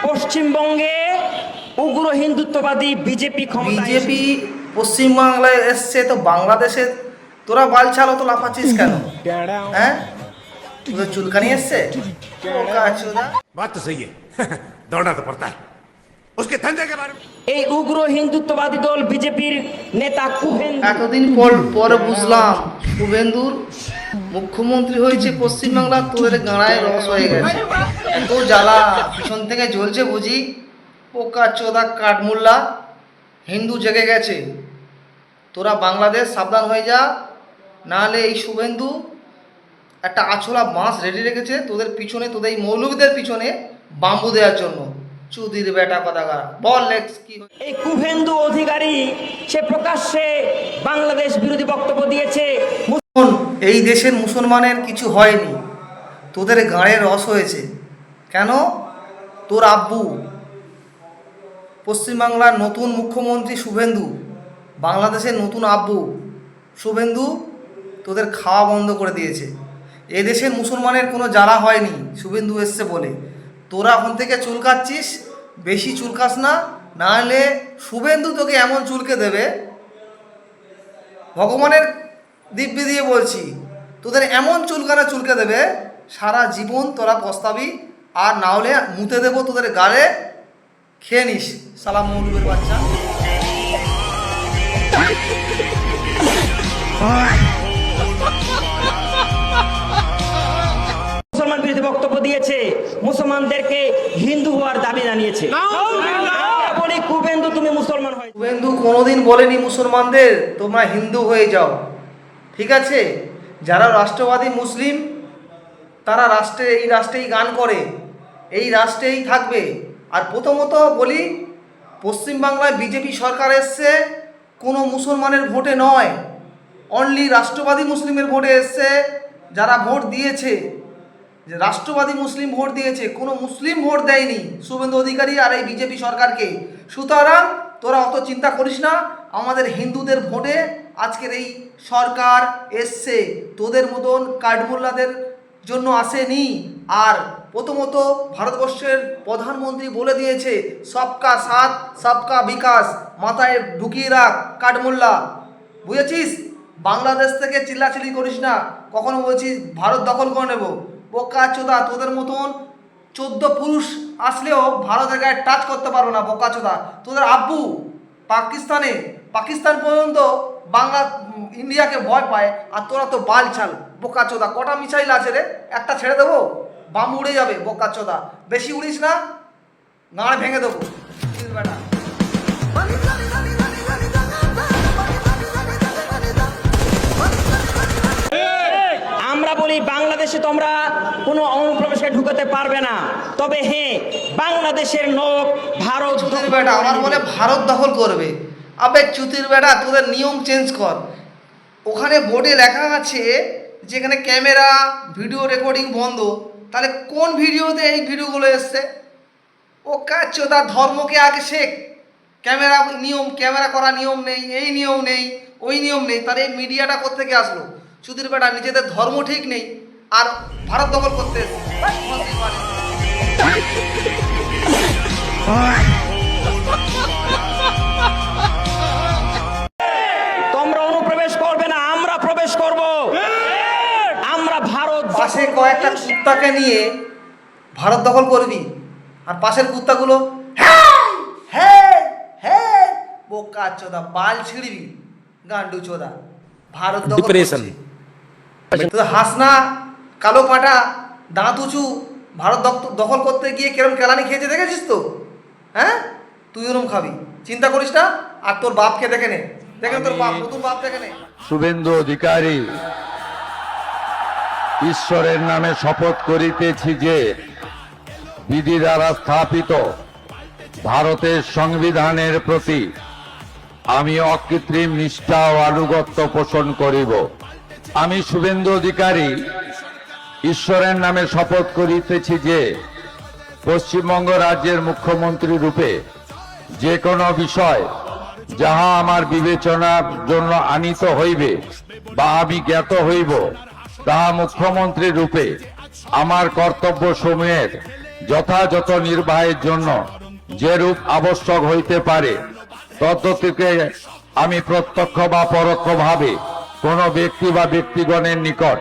পশ্চিমবঙ্গে উগ্র হিন্দুত্ববাদী বিজেপি বিজেপি পশ্চিমবাংলায় এসছে, তো বাংলাদেশে তোরা বালছাল তো লাফাচ্ছিস কেন? হ্যাঁ, তোদের চুলকানি এসছে। बात तो सही है दौड़ना तो पड़ता है उसके धंधे के बारे में। এই উগ্র হিন্দুত্ববাদী দল বিজেপির নেতা কুভেন্দু এতদিন পর বুঝলাম শুভেন্দুর মুখ্যমন্ত্রী হয়েছে পশ্চিমবাংলা, তোদের গাঁড়ায় রস হয়ে গেছে। তো জ্বালা পিছন থেকে জ্বলছে বুঝি। পোকা চোদা কাঠমুল্লা, হিন্দু জেগে গেছে। তোরা বাংলাদেশ সাবধান হয়ে যা, নাহলে এই শুভেন্দু একটা আছলা বাঁশ রেডি রেখেছে তোদের পিছনে, তোদের এই মৌলবীদের পিছনে বাম্বু দেওয়ার জন্য। চুদির বেটা কথাকার বল লেক্স কি। এই কুভেন্দু অধিকারী সে প্রকাশ্যে বাংলাদেশ বিরোধী বক্তব্য দিয়েছে। এই দেশের মুসলমানের কিছু হয়নি, তোদের গাঁড়ে রস হয়েছে। কেন? তোর আব্বু পশ্চিমবাংলার নতুন মুখ্যমন্ত্রী শুভেন্দু, বাংলাদেশের নতুন আব্বু শুভেন্দু তোদের খাওয়া বন্ধ করে দিয়েছে। এদেশের মুসলমানের কোনো জ্বালা হয়নি শুভেন্দু এসছে বলে। তোরা ওখান থেকে চুলকাচ্ছিস, বেশি চুলকাস না, নাহলে শুভেন্দু তোকে এমন চুলকে দেবে, ভগবানের দিব্যি দিয়ে বলছি, তোদের এমন চুলকে দেবে সারা জীবন তোরা পস্তাবি। আর না হলে মুতে দেবো তোদের গালে, খেয়ে নিস সালাম মৌলুবের বাচ্চা। মুসলমান বিরোধী বক্তব্য দিয়েছে, মুসলমানদেরকে হিন্দু হওয়ার দাবি জানিয়েছে। আমরা বলি কুভেন্দু তুমি মুসলমান হয়। শুভেন্দু কোনোদিন বলেনি মুসলমানদের তোমরা হিন্দু হয়ে যাও, ঠিক আছে? যারা রাষ্ট্রবাদী মুসলিম তারা এই রাষ্ট্রেই গান করে, এই রাষ্ট্রেই থাকবে। আর প্রথমত বলি, পশ্চিমবাংলায় বিজেপি সরকার এসছে কোনো মুসলমানের ভোটে নয়, অনলি রাষ্ট্রবাদী মুসলিমের ভোটে এসছে। যারা ভোট দিয়েছে, যে রাষ্ট্রবাদী মুসলিম ভোট দিয়েছে, কোনো মুসলিম ভোট দেয়নি শুভেন্দু অধিকারী আর এই বিজেপি সরকারকে। সুতরাং তোরা অত চিন্তা করিস না, আমাদের হিন্দুদের ভোটে আজকের এই সরকার এসছে, তোদের মতন কাঠমোল্লাদের জন্য আসেনি। আর প্রথমত ভারতবর্ষের প্রধানমন্ত্রী বলে দিয়েছে সবকা সাথ সবকা বিকাশ, মাথায় ঢুকিয়ে রাখ কাঠমোল্লা, বুঝেছিস? বাংলাদেশ থেকে চিল্লাচিল্লি করিস না, কখনো বলছিস ভারত দখল করে নেব। বোকা চোদা, তোদের মতন 14 পুরুষ আসলেও ভারতের গায়ে টাচ করতে পারো না বোকা চোদা। তোদের আব্বু পাকিস্তান পর্যন্ত ইন্ডিয়াকে ভয় পায়, আর তোরা তো বাল ছাল বোকা চোদা। কটা মিসাইল আছে রে? একটা ছেড়ে দেবো, বাম উড়ে যাবে বোকা চোদা। বেশি উড়িস না, গাঁড় ভেঙে দেবো বেটা। আমরা বলি বাংলাদেশে তোমরা কোনো অনুপ্রবেশকে ঢুকাতে পারবে না, তবে হ্যাঁ বাংলাদেশের লোক ভারত চুতির বেটা আমার বলে ভারত দখল করবে। আবে চুতির বেটা, তোদের নিয়ম চেঞ্জ কর। ওখানে বোর্ডে লেখা আছে যেখানে ক্যামেরা ভিডিও রেকর্ডিং বন্ধ, তাহলে কোন ভিডিওতে এই ভিডিওগুলো এসছে? ও কাচ্চোদা, ধর্মকে আগে শেখ। ক্যামেরা করা নিয়ম নেই, এই নিয়ম নেই, ওই নিয়ম নেই, তাহলে এই মিডিয়াটা কোত্থেকে আসলো? চুতির বেটা, নিজেদের ধর্ম ঠিক নেই আর ভারত দখল করতে এসছে। তোমরা অনুপ্রবেশ করবে না, আমরা প্রবেশ করব। আমরা ভারত পাশে কয়েকটা কুত্তাকে নিয়ে ভারত দখল করবি, আর পাশের কুত্তাগুলো বোকা চোদা বাল ছিড়বি, গান্ডু চোদা। ভারত দখল করছে। তোদের হাসনা কালো পাটা দাঁত উঁচু, ভারত দখল করতে গিয়ে কিরম কেলানি খেয়েছে দেখেছিস তো? হ্যাঁ, তুই ওরম খাবি, চিন্তা করিস না। আর তোর বাপকে দেখে নে, তোর বাপ, নতুন বাপ দেখে নে। শুভেন্দু অধিকারী ঈশ্বরের নামে শপথ করিতেছি যে বিধি দ্বারা স্থাপিত ভারতের সংবিধানের প্রতি আমি অকৃত্রিম নিষ্ঠা ও আনুগত্য পোষণ করিব। আমি শুভেন্দু অধিকারী ঈশ্বরের নামে শপথ করিতেছি যে পশ্চিমবঙ্গ রাজ্যের মুখ্যমন্ত্রী রূপে যে কোনো বিষয় যাহা আমার বিবেচনার জন্য আনিত হইবে বা আমি জ্ঞাত হইব, তাহা মুখ্যমন্ত্রী রূপে আমার কর্তব্য সমূহের যথাযথ নির্বাহের জন্য যেরূপ আবশ্যক হইতে পারে তদ্গতিকে আমি প্রত্যক্ষ বা পরোক্ষভাবে কোন ব্যক্তি বা ব্যক্তিগণের নিকট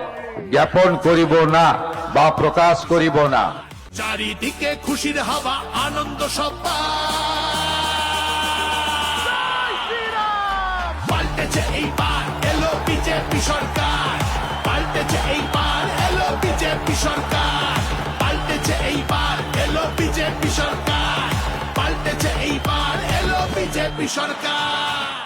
জ্ঞাপন করিব না বা প্রকাশ করিব না। চারিদিকে খুশির হাওয়া, আনন্দ সব্বা পাল্টেছে এইবার, এলো বিজেপি সরকার। পাল্টেছে এইবার, এলো বিজেপি সরকার। পাল্টেছে এইবার, এলো বিজেপি সরকার। পাল্টেছে এইবার, এলো বিজেপি সরকার।